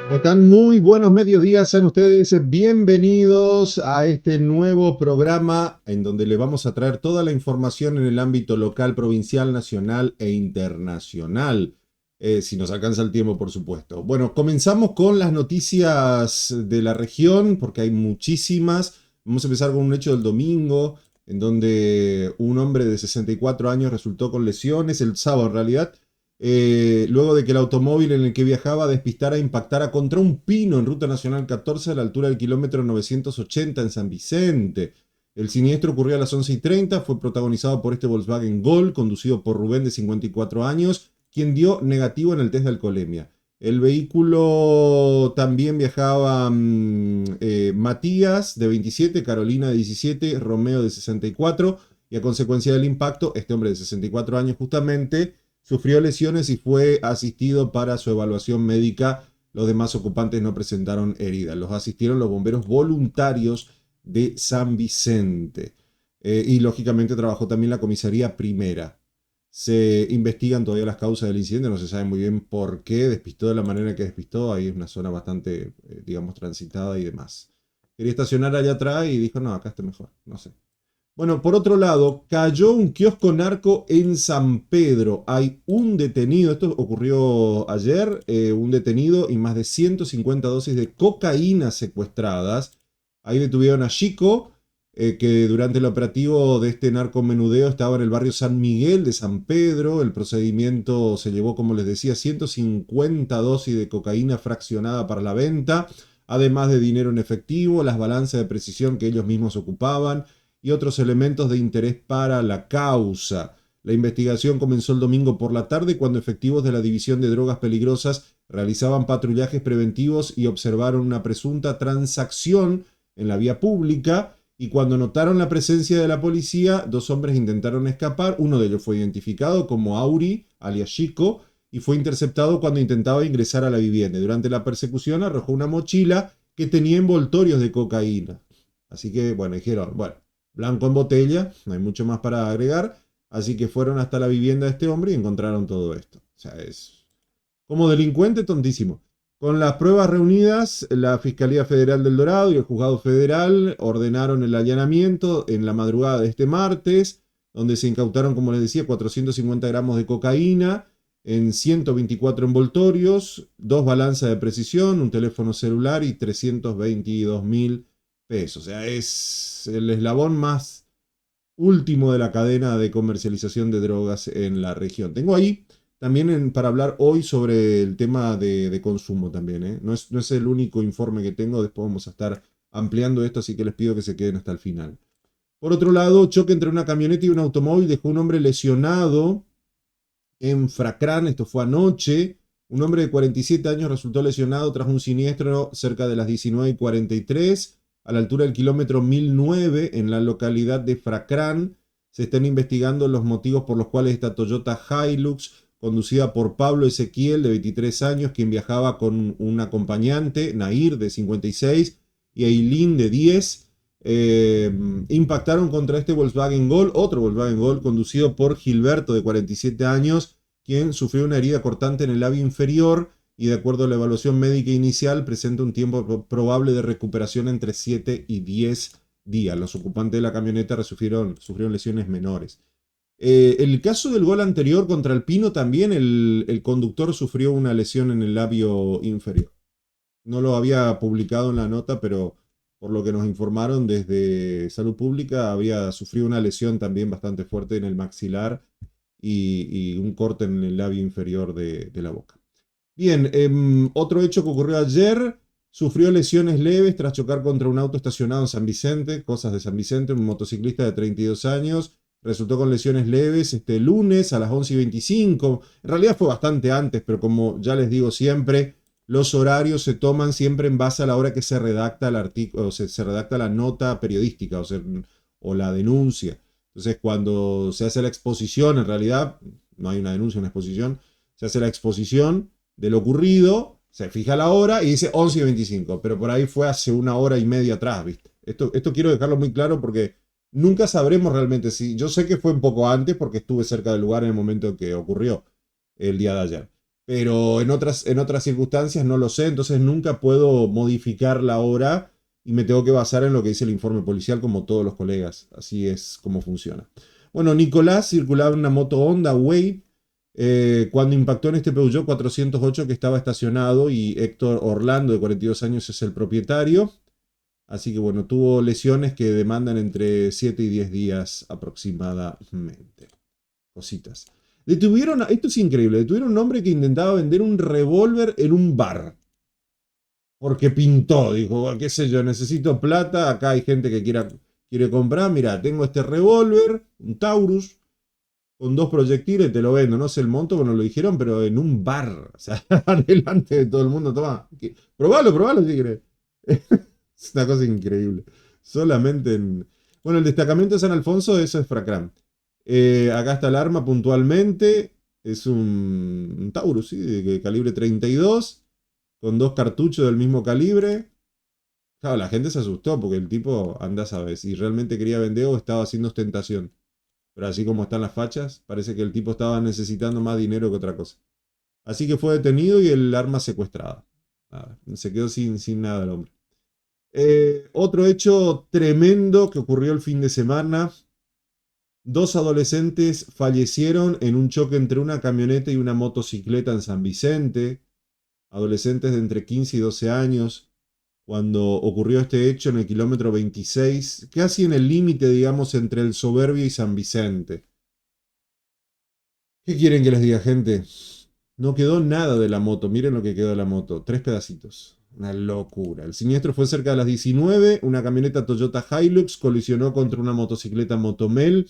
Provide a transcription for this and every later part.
¿Cómo están? Muy buenos mediodías, sean ustedes bienvenidos a este nuevo programa en donde le vamos a traer toda la información en el ámbito local, provincial, nacional e internacional. Si nos alcanza el tiempo, por supuesto. Bueno, comenzamos con las noticias de la región, porque hay muchísimas. Vamos a empezar con un hecho del domingo, en donde un hombre de 64 años resultó con lesiones, el sábado en realidad, luego de que el automóvil en el que viajaba despistara e impactara contra un pino en Ruta Nacional 14 a la altura del kilómetro 980 en San Vicente. El siniestro ocurrió a las 11:30, fue protagonizado por este Volkswagen Gol, conducido por Rubén de 54 años, quien dio negativo en el test de alcoholemia. El vehículo también viajaba Matías de 27, Carolina de 17, Romeo de 64, y a consecuencia del impacto, este hombre de 64 años justamente, sufrió lesiones y fue asistido para su evaluación médica. Los demás ocupantes no presentaron heridas. Los asistieron los bomberos voluntarios de San Vicente. Y lógicamente trabajó también la comisaría primera. Se investigan todavía las causas del incidente, no se sabe muy bien por qué despistó de la manera que despistó. Ahí es una zona bastante, digamos, transitada y demás. Quería estacionar allá atrás y dijo, no, acá está mejor, no sé. Bueno, por otro lado, cayó un kiosco narco en San Pedro. Hay un detenido, esto ocurrió ayer, un detenido y más de 150 dosis de cocaína secuestradas. Ahí detuvieron a Chico, que durante el operativo de este narcomenudeo estaba en el barrio San Miguel de San Pedro. El procedimiento se llevó, como les decía, 150 dosis de cocaína fraccionada para la venta, además de dinero en efectivo, las balanzas de precisión que ellos mismos ocupaban y otros elementos de interés para la causa. La investigación comenzó el domingo por la tarde cuando efectivos de la División de Drogas Peligrosas realizaban patrullajes preventivos y observaron una presunta transacción en la vía pública, y cuando notaron la presencia de la policía, dos hombres intentaron escapar. Uno de ellos fue identificado como Auri, alias Chico, y fue interceptado cuando intentaba ingresar a la vivienda. Durante la persecución arrojó una mochila que tenía envoltorios de cocaína. Así que, bueno, dijeron, bueno, blanco en botella, no hay mucho más para agregar, así que fueron hasta la vivienda de este hombre y encontraron todo esto. O sea, es como delincuente tontísimo. Con las pruebas reunidas, la Fiscalía Federal del Dorado y el Juzgado Federal ordenaron el allanamiento en la madrugada de este martes, donde se incautaron, como les decía, 450 gramos de cocaína en 124 envoltorios, dos balanzas de precisión, un teléfono celular y 322.000 pesos. O sea, es el eslabón más último de la cadena de comercialización de drogas en la región. Tengo ahí también para hablar hoy sobre el tema de consumo también. No es el único informe que tengo, después vamos a estar ampliando esto, así que les pido que se queden hasta el final. Por otro lado, choque entre una camioneta y un automóvil dejó un hombre lesionado en Fracrán, esto fue anoche. Un hombre de 47 años resultó lesionado tras un siniestro cerca de las 19:43 a la altura del kilómetro 1009 en la localidad de Fracrán. Se están investigando los motivos por los cuales esta Toyota Hilux, conducida por Pablo Ezequiel, de 23 años, quien viajaba con un acompañante, Nair, de 56, y Eileen, de 10, impactaron contra este Volkswagen Gol, otro Volkswagen Gol conducido por Gilberto, de 47 años, quien sufrió una herida cortante en el labio inferior y, de acuerdo a la evaluación médica inicial, presenta un tiempo probable de recuperación entre 7 y 10 días. Los ocupantes de la camioneta sufrieron lesiones menores. El caso del gol anterior contra el Pino también, el conductor sufrió una lesión en el labio inferior. No lo había publicado en la nota, pero por lo que nos informaron desde Salud Pública, había sufrido una lesión también bastante fuerte en el maxilar y un corte en el labio inferior de la boca. Bien, otro hecho que ocurrió ayer: sufrió lesiones leves tras chocar contra un auto estacionado en San Vicente, cosas de San Vicente. Un motociclista de 32 años resultó con lesiones leves este lunes a las 11:25. En realidad fue bastante antes, pero como ya les digo siempre, los horarios se toman siempre en base a la hora que se redacta el artículo, o se redacta la nota periodística, o la denuncia. Entonces, cuando se hace la exposición, en realidad no hay una denuncia, una exposición, se hace la exposición de lo ocurrido, se fija la hora y dice 11:25, pero por ahí fue hace una hora y media atrás, ¿viste? Esto quiero dejarlo muy claro porque nunca sabremos realmente si. Yo sé que fue un poco antes porque estuve cerca del lugar en el momento en que ocurrió el día de ayer. pero en otras circunstancias no lo sé, entonces nunca puedo modificar la hora y me tengo que basar en lo que dice el informe policial como todos los colegas. Así es como funciona. Bueno, Nicolás circulaba en una moto Honda Wave cuando impactó en este Peugeot 408 que estaba estacionado y Héctor Orlando, de 42 años, es el propietario. Así que bueno, tuvo lesiones que demandan entre 7 y 10 días aproximadamente. Cositas. Detuvieron, esto es increíble, detuvieron a un hombre que intentaba vender un revólver en un bar. Porque pintó, dijo, qué sé yo, necesito plata, acá hay gente que quiere comprar, mira, tengo este revólver, un Taurus, con 2 proyectiles, te lo vendo, no sé el monto, bueno, lo dijeron, pero en un bar, o sea, delante de todo el mundo, toma, probalo si querés. Es una cosa increíble. Solamente en... Bueno, el destacamento de San Alfonso, eso es Fracram. Acá está el arma puntualmente. Es un Taurus, ¿sí? De calibre 32, con 2 cartuchos del mismo calibre. Claro, la gente se asustó porque el tipo, anda a saber, si realmente quería vender o estaba haciendo ostentación. Pero así como están las fachas, parece que el tipo estaba necesitando más dinero que otra cosa. Así que fue detenido y el arma secuestrada. Nada, se quedó sin nada el hombre. Otro hecho tremendo que ocurrió el fin de semana. 2 adolescentes fallecieron en un choque entre una camioneta y una motocicleta en San Vicente. Adolescentes de entre 15 y 12 años. Cuando ocurrió este hecho en el kilómetro 26, casi en el límite, digamos, entre el Soberbio y San Vicente. ¿Qué quieren que les diga, gente? No quedó nada de la moto. Miren lo que quedó de la moto. 3 pedacitos. Una locura. El siniestro fue cerca de las 19. Una camioneta Toyota Hilux colisionó contra una motocicleta Motomel,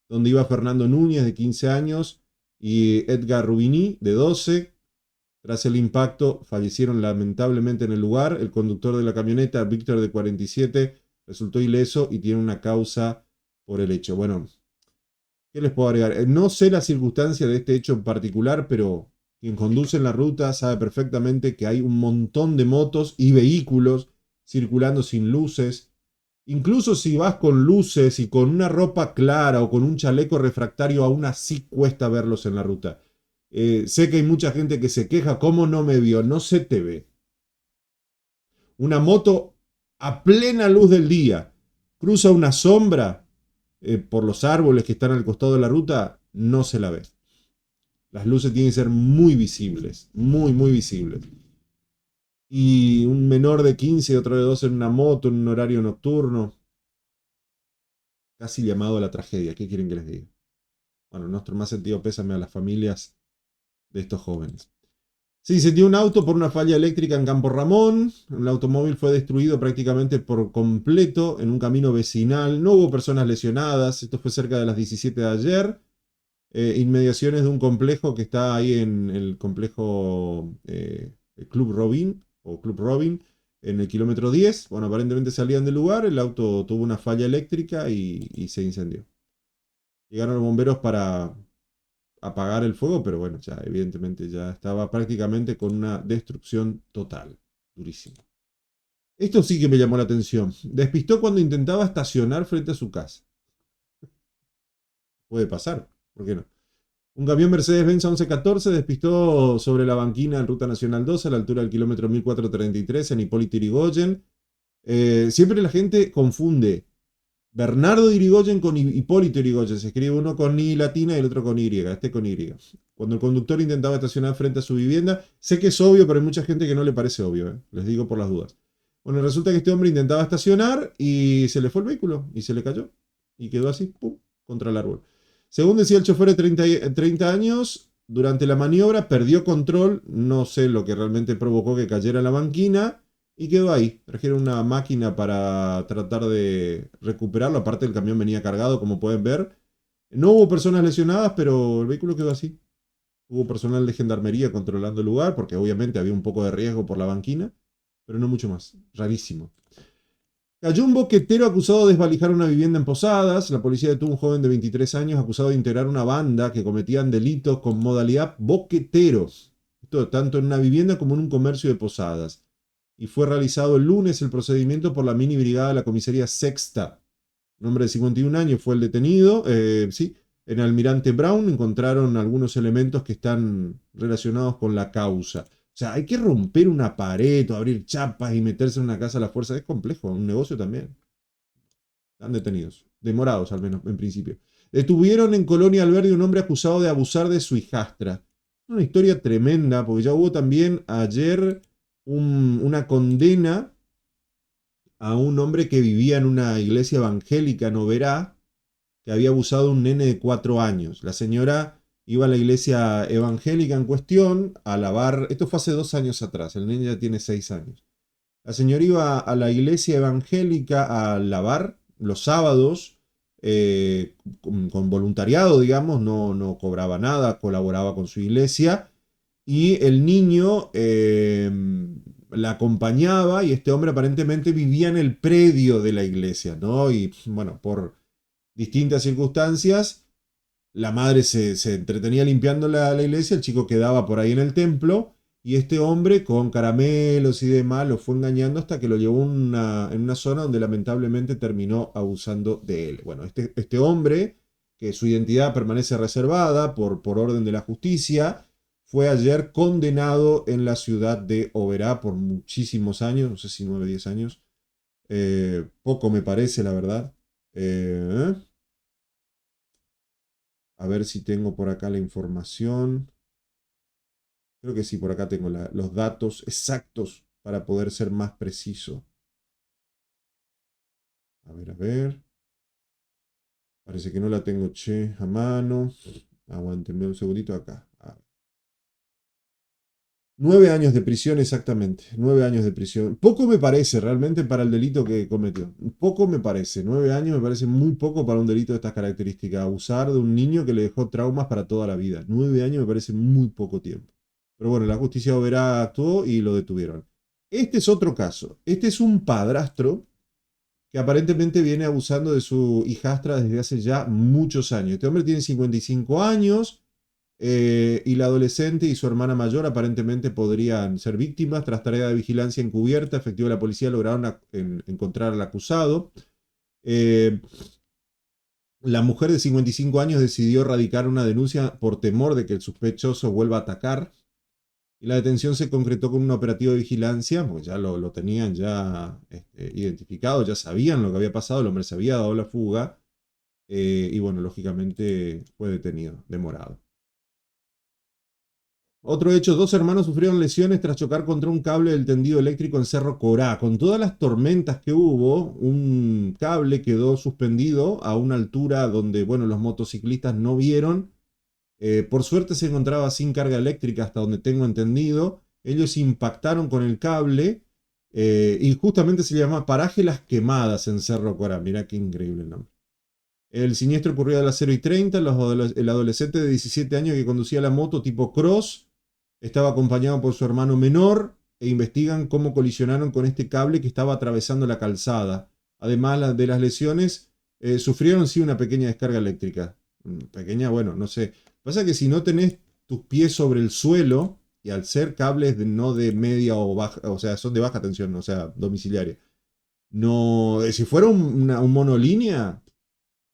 donde iba Fernando Núñez, de 15 años, y Edgar Rubini, de 12. Tras el impacto, fallecieron lamentablemente en el lugar. El conductor de la camioneta, Víctor, de 47, resultó ileso y tiene una causa por el hecho. Bueno, ¿qué les puedo agregar? No sé la circunstancia de este hecho en particular, pero quien conduce en la ruta sabe perfectamente que hay un montón de motos y vehículos circulando sin luces. Incluso si vas con luces y con una ropa clara o con un chaleco refractario, aún así cuesta verlos en la ruta. Sé que hay mucha gente que se queja, ¿cómo no me vio? No se te ve. Una moto a plena luz del día cruza una sombra por los árboles que están al costado de la ruta, no se la ve. Las luces tienen que ser muy visibles, muy visibles. Y un menor de 15 y otro de 12 en una moto, en un horario nocturno, casi llamado a la tragedia. ¿Qué quieren que les diga? Bueno, nuestro más sentido pésame a las familias de estos jóvenes. Se incendió un auto por una falla eléctrica en Campo Ramón. El automóvil fue destruido prácticamente por completo en un camino vecinal. No hubo personas lesionadas. Esto fue cerca de las 17 de ayer. Inmediaciones de un complejo que está ahí en el complejo Club Robin o Club Robin en el kilómetro 10. Bueno, aparentemente salían del lugar. El auto tuvo una falla eléctrica y se incendió. Llegaron los bomberos para apagar el fuego, pero bueno, ya evidentemente ya estaba prácticamente con una destrucción total. Durísimo. Esto sí que me llamó la atención. Despistó cuando intentaba estacionar frente a su casa. Puede pasar, ¿por qué no? Un camión Mercedes-Benz 1114 despistó sobre la banquina en Ruta Nacional 2 a la altura del kilómetro 1433 en Hipólito Yrigoyen. Siempre la gente confunde Bernardo Irigoyen con Hipólito Yrigoyen. Se escribe uno con I latina y el otro con Y. Este con Y. Cuando el conductor intentaba estacionar frente a su vivienda, sé que es obvio, pero hay mucha gente que no le parece obvio. Les digo por las dudas. Bueno, resulta que este hombre intentaba estacionar y se le fue el vehículo y se le cayó. Y quedó así, pum, contra el árbol. Según decía el chofer de 30 años, durante la maniobra perdió control. No sé lo que realmente provocó que cayera en la banquina. Y quedó ahí. Trajeron una máquina para tratar de recuperarlo. Aparte, el camión venía cargado, como pueden ver. No hubo personas lesionadas, pero el vehículo quedó así. Hubo personal de gendarmería controlando el lugar, porque obviamente había un poco de riesgo por la banquina, pero no mucho más. Rarísimo. Cayó un boquetero acusado de desvalijar una vivienda en Posadas. La policía detuvo a un joven de 23 años acusado de integrar una banda que cometían delitos con modalidad boqueteros. Esto tanto en una vivienda como en un comercio de Posadas. Y fue realizado el lunes el procedimiento por la mini brigada de la comisaría Sexta. Un hombre de 51 años fue el detenido. Sí, en Almirante Brown encontraron algunos elementos que están relacionados con la causa. O sea, hay que romper una pared o abrir chapas y meterse en una casa a la fuerza. Es complejo, un negocio también. Están detenidos, demorados al menos en principio. Detuvieron en Colonia Alberdi un hombre acusado de abusar de su hijastra. Una historia tremenda, porque ya hubo también ayer una condena a un hombre que vivía en una iglesia evangélica en Oberá, que había abusado de un nene de 4 años. La señora iba a la iglesia evangélica en cuestión a lavar, esto fue hace 2 años atrás, el nene ya tiene 6 años. La señora iba a la iglesia evangélica a lavar los sábados, con voluntariado, digamos, no cobraba nada, colaboraba con su iglesia, y el niño la acompañaba y este hombre aparentemente vivía en el predio de la iglesia, ¿no? Y bueno, por distintas circunstancias, la madre se entretenía limpiando la iglesia, el chico quedaba por ahí en el templo y este hombre con caramelos y demás lo fue engañando hasta que lo llevó en una zona donde lamentablemente terminó abusando de él. Bueno, este hombre, que su identidad permanece reservada por orden de la justicia, fue ayer condenado en la ciudad de Oberá por muchísimos años, no sé si 9 o 10 años. Poco me parece, la verdad. A ver si tengo por acá la información. Creo que sí, por acá tengo los datos exactos para poder ser más preciso. A ver, a ver. Parece que no la tengo, che, a mano. Aguántenme un segundito acá. 9 años de prisión exactamente. 9 años de prisión. Poco me parece realmente para el delito que cometió. Poco me parece. 9 años me parece muy poco para un delito de estas características. Abusar de un niño que le dejó traumas para toda la vida. 9 años me parece muy poco tiempo. Pero bueno, la justicia oberá actuó y lo detuvieron. Este es otro caso. Este es un padrastro que aparentemente viene abusando de su hijastra desde hace ya muchos años. Este hombre tiene 55 años. Y la adolescente y su hermana mayor aparentemente podrían ser víctimas. Tras tarea de vigilancia encubierta, efectivos de la policía lograron encontrar al acusado. Eh, la mujer de 55 años decidió radicar una denuncia por temor de que el sospechoso vuelva a atacar. Y la detención se concretó con un operativo de vigilancia, porque ya lo tenían ya identificado, ya sabían lo que había pasado, el hombre se había dado la fuga. Y bueno, lógicamente fue detenido, demorado. Otro hecho, 2 hermanos sufrieron lesiones tras chocar contra un cable del tendido eléctrico en Cerro Corá. Con todas las tormentas que hubo, un cable quedó suspendido a una altura donde, bueno, los motociclistas no vieron. Por suerte se encontraba sin carga eléctrica hasta donde tengo entendido. Ellos impactaron con el cable y justamente se llama Paraje Las Quemadas en Cerro Corá. Mirá qué increíble el nombre. El siniestro ocurrió a las 0:30. El adolescente de 17 años que conducía la moto tipo cross estaba acompañado por su hermano menor e investigan cómo colisionaron con este cable que estaba atravesando la calzada. Además de las lesiones, sufrieron sí una pequeña descarga eléctrica. Pequeña, bueno, no sé. Pasa que si no tenés tus pies sobre el suelo, y al ser cables no de media o baja, o sea, son de baja tensión, o sea, domiciliaria. No, si fuera un monolínea,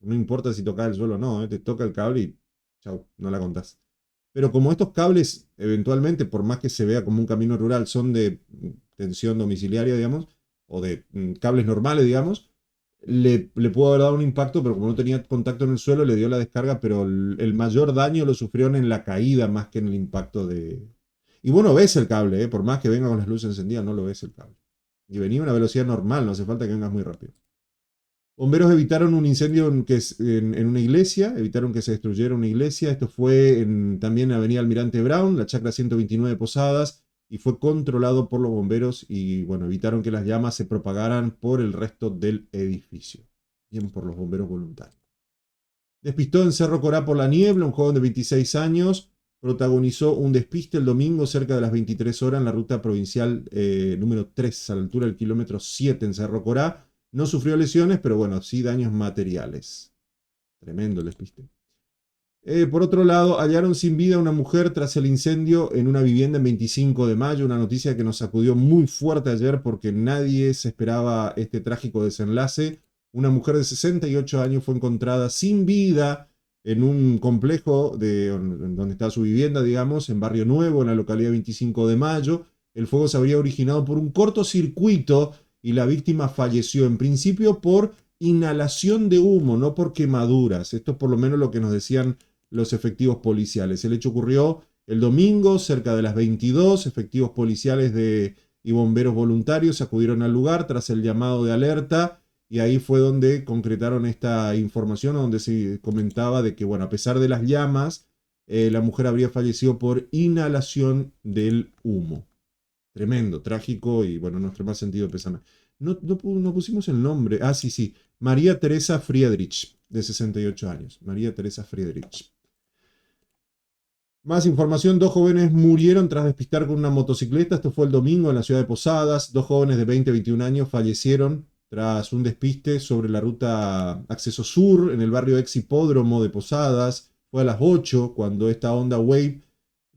no importa si toca el suelo o no, te toca el cable y chau, no la contás. Pero como estos cables, eventualmente, por más que se vea como un camino rural, son de tensión domiciliaria, digamos, o de cables normales, digamos, le pudo haber dado un impacto, pero como no tenía contacto en el suelo, le dio la descarga, pero el mayor daño lo sufrieron en la caída más que en el impacto de... Y bueno, ves el cable, por más que venga con las luces encendidas, no lo ves el cable. Y venía a una velocidad normal, no hace falta que vengas muy rápido. Bomberos evitaron un incendio en una iglesia, evitaron que se destruyera una iglesia. Esto fue también en Avenida Almirante Brown, la chacra 129 Posadas, y fue controlado por los bomberos y bueno, evitaron que las llamas se propagaran por el resto del edificio. Bien por los bomberos voluntarios. Despistó en Cerro Corá por la niebla, un joven de 26 años protagonizó un despiste el domingo cerca de las 23 horas en la ruta provincial número 3, a la altura del kilómetro 7 en Cerro Corá. No sufrió lesiones, pero bueno, sí daños materiales. Tremendo el despiste. Por otro lado, hallaron sin vida a una mujer tras el incendio en una vivienda en 25 de mayo, una noticia que nos sacudió muy fuerte ayer porque nadie se esperaba este trágico desenlace. Una mujer de 68 años fue encontrada sin vida en un complejo donde está su vivienda, digamos, en Barrio Nuevo, en la localidad 25 de Mayo. El fuego se habría originado por un cortocircuito y la víctima falleció en principio por inhalación de humo, no por quemaduras. Esto es por lo menos lo que nos decían los efectivos policiales. El hecho ocurrió el domingo, cerca de las 22. Efectivos policiales y bomberos voluntarios acudieron al lugar tras el llamado de alerta, y ahí fue donde concretaron esta información, donde se comentaba de que, bueno, a pesar de las llamas, la mujer habría fallecido por inhalación del humo. Tremendo, trágico y, bueno, nuestro más sentido pésame. No pusimos el nombre. Ah, sí, sí. María Teresa Friedrich, de 68 años. María Teresa Friedrich. Más información, 2 jóvenes murieron tras despistar con una motocicleta. Esto fue el domingo en la ciudad de Posadas. 2 jóvenes de 20 y 21 años fallecieron tras un despiste sobre la ruta Acceso Sur en el barrio ex Hipódromo de Posadas. Fue a las 8 cuando esta Honda Wave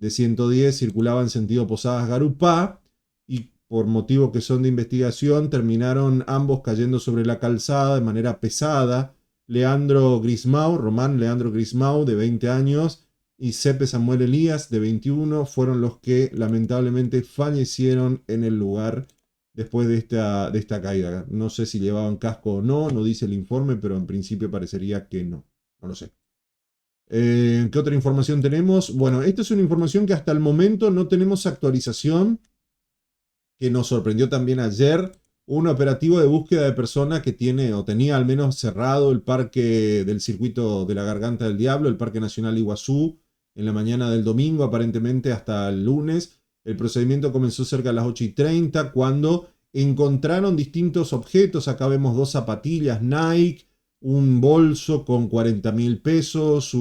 de 110 circulaba en sentido Posadas-Garupá, y por motivos que son de investigación terminaron ambos cayendo sobre la calzada de manera pesada. Román Leandro Grismau, de 20 años, y Sepe Samuel Elías, de 21, fueron los que lamentablemente fallecieron en el lugar después de esta caída. No sé si llevaban casco o no, no dice el informe, pero en principio parecería que no. No lo sé. ¿Qué otra información tenemos? Bueno, esta es una información que hasta el momento no tenemos actualización, que nos sorprendió también ayer. Un operativo de búsqueda de persona que tiene o tenía al menos cerrado el parque del circuito de la Garganta del Diablo, el Parque Nacional Iguazú, en la mañana del domingo, aparentemente hasta el lunes. El procedimiento comenzó cerca de las 8:30, cuando encontraron distintos objetos. Acá vemos 2 zapatillas Nike, un bolso con 40.000 pesos,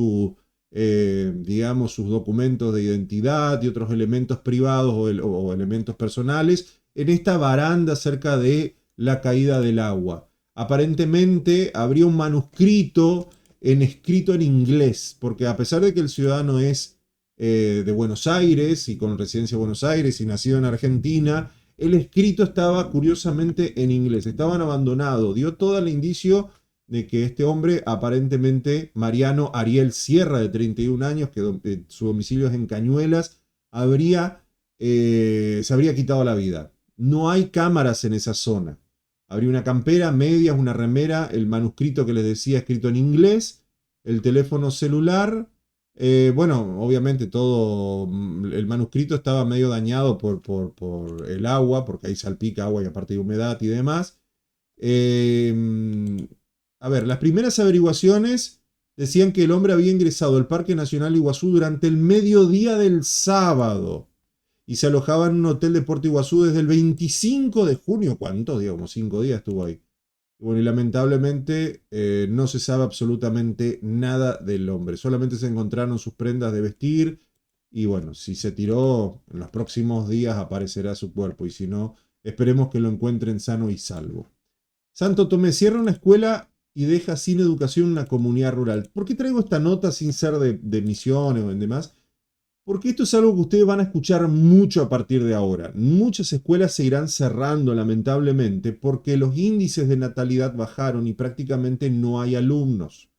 digamos, sus documentos de identidad y otros elementos privados o elementos personales en esta baranda cerca de la caída del agua. Aparentemente habría un manuscrito escrito en inglés, porque a pesar de que el ciudadano es de Buenos Aires y con residencia en Buenos Aires y nacido en Argentina, el escrito estaba curiosamente en inglés, estaban abandonados. Dio todo el indicio de que este hombre, aparentemente Mariano Ariel Sierra, de 31 años, que su domicilio es en Cañuelas, se habría quitado la vida. No hay cámaras en esa zona. Habría una campera, medias, una remera, el manuscrito que les decía escrito en inglés, el teléfono celular. Bueno, obviamente todo el manuscrito estaba medio dañado por el agua, porque ahí salpica agua y aparte de humedad y demás. A ver, las primeras averiguaciones decían que el hombre había ingresado al Parque Nacional Iguazú durante el mediodía del sábado y se alojaba en un hotel de Puerto Iguazú desde el 25 de junio. ¿Cuántos días? Como 5 días estuvo ahí. Bueno, y lamentablemente no se sabe absolutamente nada del hombre. Solamente se encontraron sus prendas de vestir y, bueno, si se tiró, en los próximos días aparecerá su cuerpo, y si no, esperemos que lo encuentren sano y salvo. Santo Tomé cierra una escuela y deja sin educación una comunidad rural. ¿Por qué traigo esta nota sin ser de Misiones o en demás? Porque esto es algo que ustedes van a escuchar mucho a partir de ahora. Muchas escuelas se irán cerrando, lamentablemente, porque los índices de natalidad bajaron y prácticamente no hay alumnos.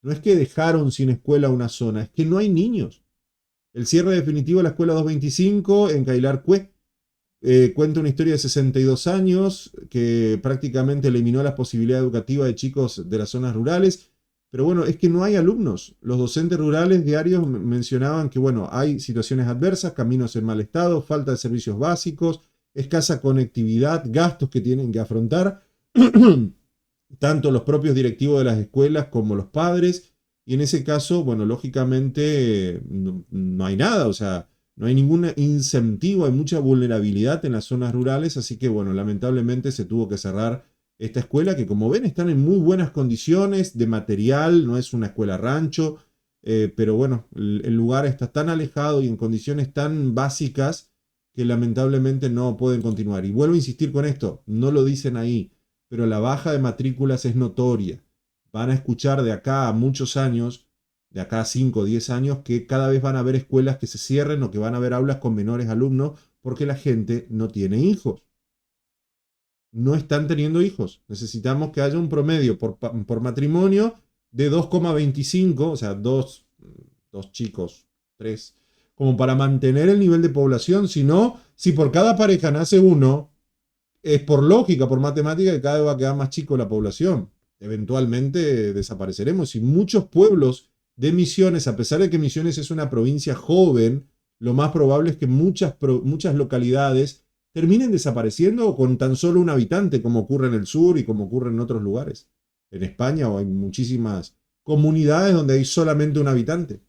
No es que dejaron sin escuela una zona, es que no hay niños. El cierre definitivo de la escuela 225 en Cailar Cue cuenta una historia de 62 años que prácticamente eliminó las posibilidades educativas de chicos de las zonas rurales. Pero bueno, es que no hay alumnos. Los docentes rurales diarios mencionaban que, bueno, hay situaciones adversas, caminos en mal estado, falta de servicios básicos, escasa conectividad, gastos que tienen que afrontar tanto los propios directivos de las escuelas como los padres. Y en ese caso, bueno, lógicamente no hay nada, o sea, no hay ningún incentivo, hay mucha vulnerabilidad en las zonas rurales, así que, bueno, lamentablemente se tuvo que cerrar esta escuela, que, como ven, están en muy buenas condiciones de material, no es una escuela rancho, pero bueno, el lugar está tan alejado y en condiciones tan básicas que lamentablemente no pueden continuar. Y vuelvo a insistir con esto, no lo dicen ahí, pero la baja de matrículas es notoria. Van a escuchar de acá a muchos años, de acá a 5 o 10 años, que cada vez van a haber escuelas que se cierren o que van a haber aulas con menores alumnos porque la gente no tiene hijos. No están teniendo hijos. Necesitamos que haya un promedio por matrimonio de 2,25, o sea, dos chicos, tres, como para mantener el nivel de población. Si no, si por cada pareja nace uno, es por lógica, por matemática, que cada vez va a quedar más chico la población. Eventualmente desapareceremos. Y muchos pueblos de Misiones, a pesar de que Misiones es una provincia joven, lo más probable es que muchas localidades terminen desapareciendo con tan solo un habitante, como ocurre en el sur y como ocurre en otros lugares. En España o hay muchísimas comunidades donde hay solamente un habitante.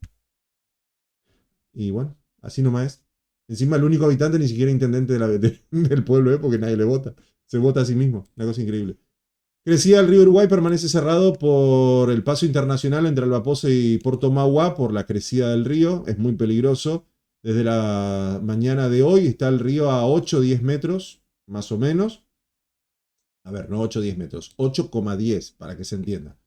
Y bueno, así nomás es. Encima el único habitante ni siquiera intendente del pueblo, porque nadie le vota. Se vota a sí mismo. Una cosa increíble. Crecía el río Uruguay, permanece cerrado por el paso internacional entre Albapoce y Puerto Mauá por la crecida del río. Es muy peligroso. Desde la mañana de hoy está el río a 8 o 10 metros, más o menos. A ver, no 8 o 10 metros, 8,10 para que se entienda.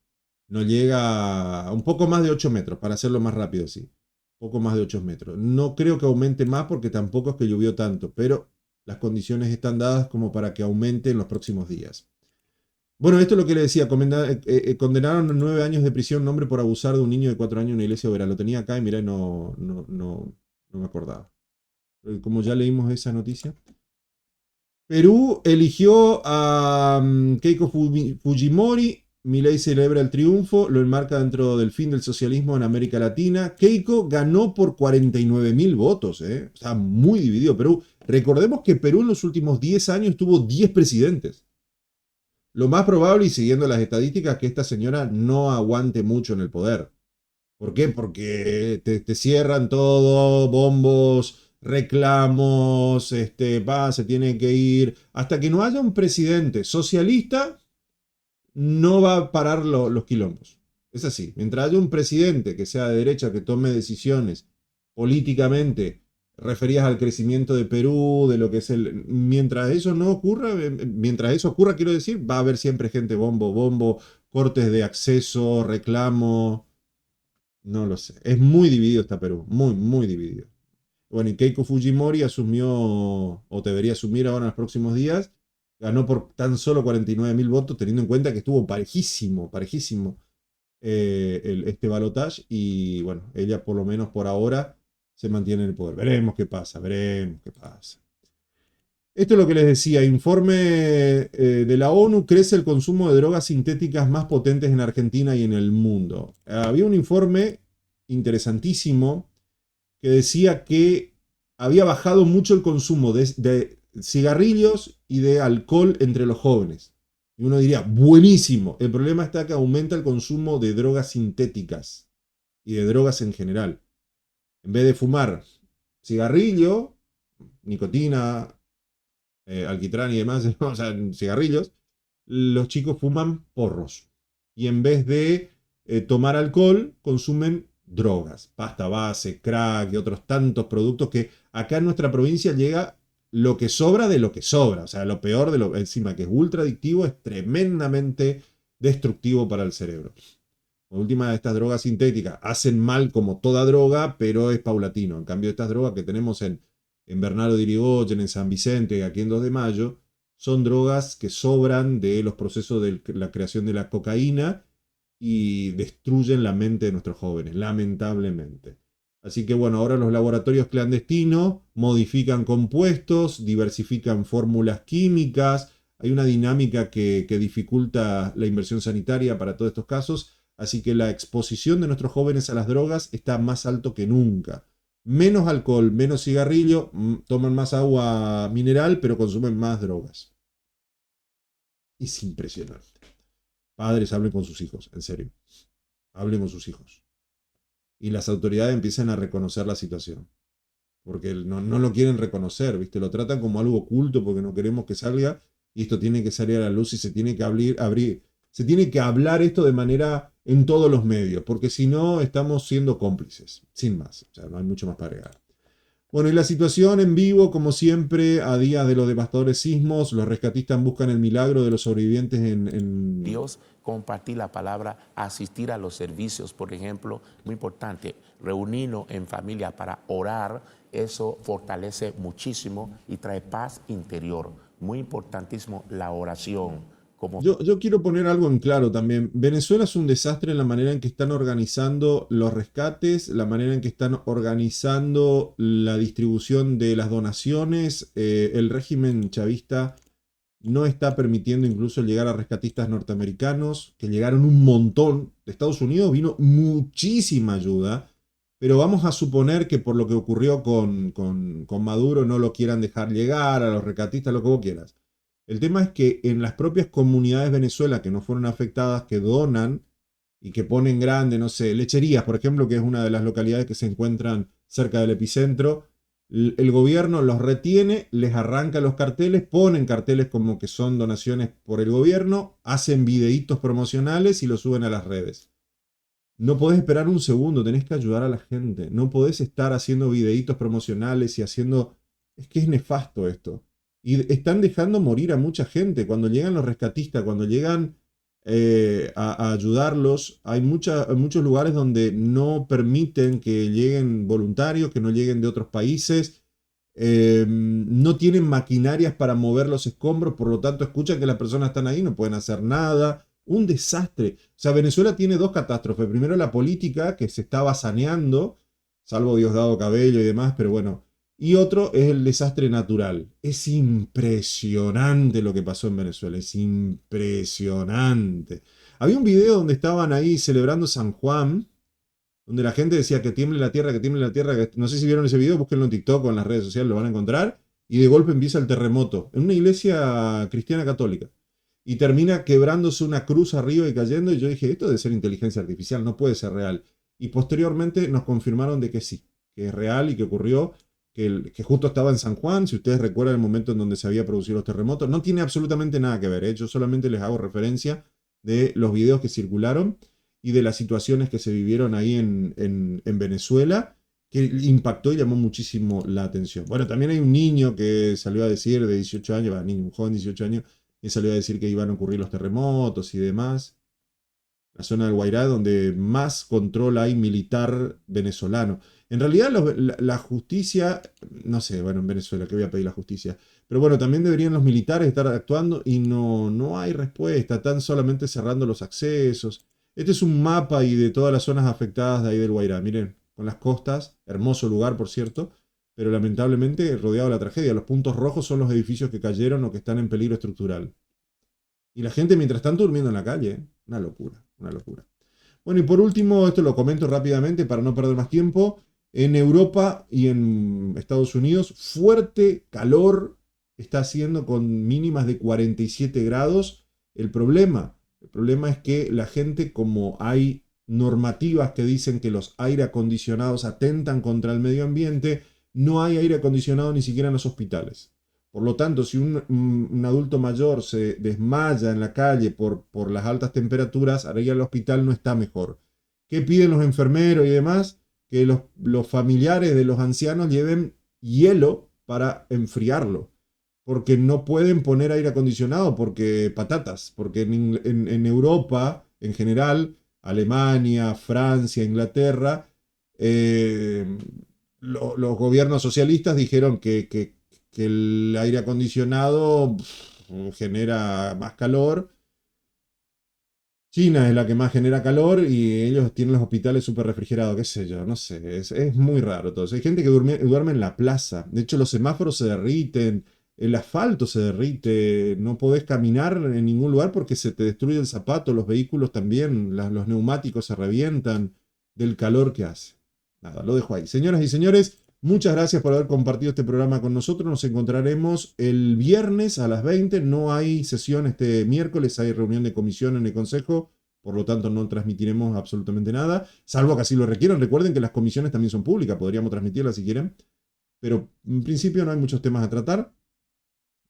No llega a un poco más de 8 metros, para hacerlo más rápido, sí. Poco más de 8 metros. No creo que aumente más porque tampoco es que llovió tanto, pero las condiciones están dadas como para que aumente en los próximos días. Bueno, esto es lo que le decía. Condenaron a 9 años de prisión a un hombre por abusar de un niño de 4 años en una iglesia obrera. Lo tenía acá y mirá, no me acordaba. Como ya leímos esa noticia. Perú eligió a Keiko Fujimori. Milei celebra el triunfo, lo enmarca dentro del fin del socialismo en América Latina. Keiko ganó por 49.000 votos, ¿eh? O sea, muy dividido Perú. Recordemos que Perú en los últimos 10 años tuvo 10 presidentes. Lo más probable, y siguiendo las estadísticas, que esta señora no aguante mucho en el poder. ¿Por qué? Porque te cierran todo, bombos, reclamos, se tiene que ir. Hasta que no haya un presidente socialista, no va a parar los quilombos. Es así. Mientras haya un presidente que sea de derecha, que tome decisiones políticamente referidas al crecimiento de Perú, de lo que es el... Mientras eso no ocurra, mientras eso ocurra, quiero decir, va a haber siempre gente bombo, cortes de acceso, reclamo. No lo sé. Es muy dividido está Perú. Muy dividido. Bueno, y Keiko Fujimori asumió, o debería asumir ahora en los próximos días, ganó por tan solo 49.000 votos, teniendo en cuenta que estuvo parejísimo este balotaje. Y bueno, ella por lo menos por ahora se mantiene en el poder. Veremos qué pasa. Esto es lo que les decía, informe de la ONU, crece el consumo de drogas sintéticas más potentes en Argentina y en el mundo. Había un informe interesantísimo que decía que había bajado mucho el consumo de cigarrillos y de alcohol entre los jóvenes. Y uno diría, buenísimo. El problema está que aumenta el consumo de drogas sintéticas y de drogas en general. En vez de fumar cigarrillo, nicotina, alquitrán y demás, o sea, cigarrillos, los chicos fuman porros. Y en vez de tomar alcohol, consumen drogas, pasta base, crack y otros tantos productos que acá en nuestra provincia llega lo que sobra de lo que sobra. O sea, lo peor de lo encima que es ultra adictivo, es tremendamente destructivo para el cerebro. La última de estas drogas sintéticas hacen mal como toda droga, pero es paulatino. En cambio, estas drogas que tenemos en Bernardo de Irigoyen, en San Vicente, aquí en 2 de Mayo, son drogas que sobran de los procesos de la creación de la cocaína y destruyen la mente de nuestros jóvenes, lamentablemente. Así que bueno, ahora los laboratorios clandestinos modifican compuestos, diversifican fórmulas químicas, hay una dinámica que dificulta la inversión sanitaria para todos estos casos, así que la exposición de nuestros jóvenes a las drogas está más alto que nunca. Menos alcohol, menos cigarrillo, toman más agua mineral, pero consumen más drogas. Es impresionante. Padres, hablen con sus hijos, en serio. Hablen con sus hijos. Y las autoridades empiezan a reconocer la situación. Porque no lo quieren reconocer, ¿viste? Lo tratan como algo oculto porque no queremos que salga. Y esto tiene que salir a la luz y se tiene que se tiene que hablar esto de manera en todos los medios. Porque si no, estamos siendo cómplices. Sin más. O sea, no hay mucho más para agregar. Bueno, y la situación en vivo, como siempre, a días de los devastadores sismos, los rescatistas buscan el milagro de los sobrevivientes en... Dios, compartir la palabra, asistir a los servicios, por ejemplo, muy importante, reunirnos en familia para orar, eso fortalece muchísimo y trae paz interior. Muy importantísimo la oración. como... Yo quiero poner algo en claro también. Venezuela es un desastre en la manera en que están organizando los rescates, la manera en que están organizando la distribución de las donaciones. El régimen chavista no está permitiendo incluso llegar a rescatistas norteamericanos, que llegaron un montón. De Estados Unidos vino muchísima ayuda, pero vamos a suponer que por lo que ocurrió con Maduro no lo quieran dejar llegar a los rescatistas, lo que vos quieras. El tema es que en las propias comunidades de Venezuela que no fueron afectadas, que donan y que ponen grande, no sé, Lecherías, por ejemplo, que es una de las localidades que se encuentran cerca del epicentro, el gobierno los retiene, les arranca los carteles, ponen carteles como que son donaciones por el gobierno, hacen videitos promocionales y los suben a las redes. No podés esperar un segundo, tenés que ayudar a la gente. No podés estar haciendo videitos promocionales y haciendo... Es que es nefasto esto. Y están dejando morir a mucha gente. Cuando llegan los rescatistas, cuando llegan a ayudarlos, hay muchos lugares donde no permiten que lleguen voluntarios, que no lleguen de otros países. No tienen maquinarias para mover los escombros, por lo tanto escuchan que las personas están ahí, no pueden hacer nada. Un desastre. O sea, Venezuela tiene dos catástrofes. Primero la política, que se estaba saneando, salvo Diosdado Cabello y demás, pero bueno. Y otro es el desastre natural. Es impresionante lo que pasó en Venezuela, es impresionante. Había un video donde estaban ahí celebrando San Juan, donde la gente decía que tiemble la tierra, que tiemble la tierra. No sé si vieron ese video, búsquenlo en TikTok o en las redes sociales, lo van a encontrar. Y de golpe empieza el terremoto, en una iglesia cristiana católica. Y termina quebrándose una cruz arriba y cayendo. Y yo dije, esto debe ser inteligencia artificial, no puede ser real. Y posteriormente nos confirmaron de que sí, que es real y que ocurrió, que justo estaba en San Juan. Si ustedes recuerdan el momento en donde se había producido los terremotos, no tiene absolutamente nada que ver, ¿eh? Yo solamente les hago referencia de los videos que circularon y de las situaciones que se vivieron ahí en Venezuela, que impactó y llamó muchísimo la atención. Bueno, también hay un niño que salió a decir de 18 años, un joven de 18 años, que salió a decir que iban a ocurrir los terremotos y demás. La zona del Guairá, donde más control hay militar venezolano. En realidad, la justicia, no sé, bueno, en Venezuela, ¿qué voy a pedir la justicia? Pero bueno, también deberían los militares estar actuando y no hay respuesta, están solamente cerrando los accesos. Este es un mapa y de todas las zonas afectadas de ahí del Guairá. Miren, con las costas, hermoso lugar, por cierto, pero lamentablemente rodeado de la tragedia. Los puntos rojos son los edificios que cayeron o que están en peligro estructural. Y la gente mientras tanto durmiendo en la calle, ¿eh? Una locura, una locura. Bueno, y por último, esto lo comento rápidamente para no perder más tiempo. En Europa y en Estados Unidos, fuerte calor está haciendo con mínimas de 47 grados. El problema es que la gente, como hay normativas que dicen que los aire acondicionados atentan contra el medio ambiente, no hay aire acondicionado ni siquiera en los hospitales. Por lo tanto, si un adulto mayor se desmaya en la calle por las altas temperaturas, ahora ya el hospital no está mejor. ¿Qué piden los enfermeros y demás? Que los familiares de los ancianos lleven hielo para enfriarlo. Porque no pueden poner aire acondicionado, porque patatas. Porque en Europa, en general, Alemania, Francia, Inglaterra, los gobiernos socialistas dijeron que el aire acondicionado genera más calor. China es la que más genera calor y ellos tienen los hospitales súper refrigerados, qué sé yo, no sé, es muy raro todo eso. Hay gente que duerme en la plaza, de hecho los semáforos se derriten, el asfalto se derrite, no podés caminar en ningún lugar porque se te destruye el zapato, los vehículos también, los neumáticos se revientan del calor que hace. Nada, lo dejo ahí. Señoras y señores, muchas gracias por haber compartido este programa con nosotros. Nos encontraremos el viernes a las 20. No hay sesión este miércoles, hay reunión de comisión en el Consejo. Por lo tanto, no transmitiremos absolutamente nada, salvo que así lo requieran. Recuerden que las comisiones también son públicas, podríamos transmitirlas si quieren. Pero en principio no hay muchos temas a tratar.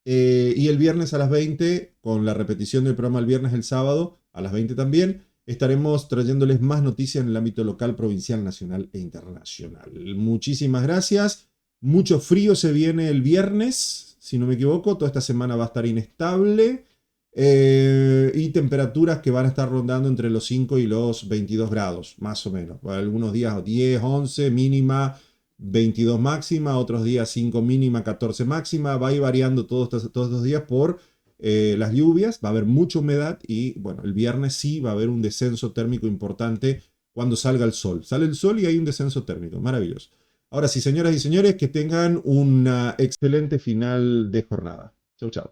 Y el viernes a las 20, con la repetición del programa el viernes, el sábado a las 20 también, estaremos trayéndoles más noticias en el ámbito local, provincial, nacional e internacional. Muchísimas gracias. Mucho frío se viene el viernes, si no me equivoco. Toda esta semana va a estar inestable. Y temperaturas que van a estar rondando entre los 5 y los 22 grados, más o menos. Algunos días 10, 11, mínima 22 máxima, otros días 5 mínima, 14 máxima. Va a ir variando todos estos días por las lluvias, va a haber mucha humedad y bueno, el viernes sí va a haber un descenso térmico importante cuando salga el sol. Sale el sol y hay un descenso térmico, maravilloso. Ahora sí, señoras y señores, que tengan una excelente final de jornada. Chau, chau.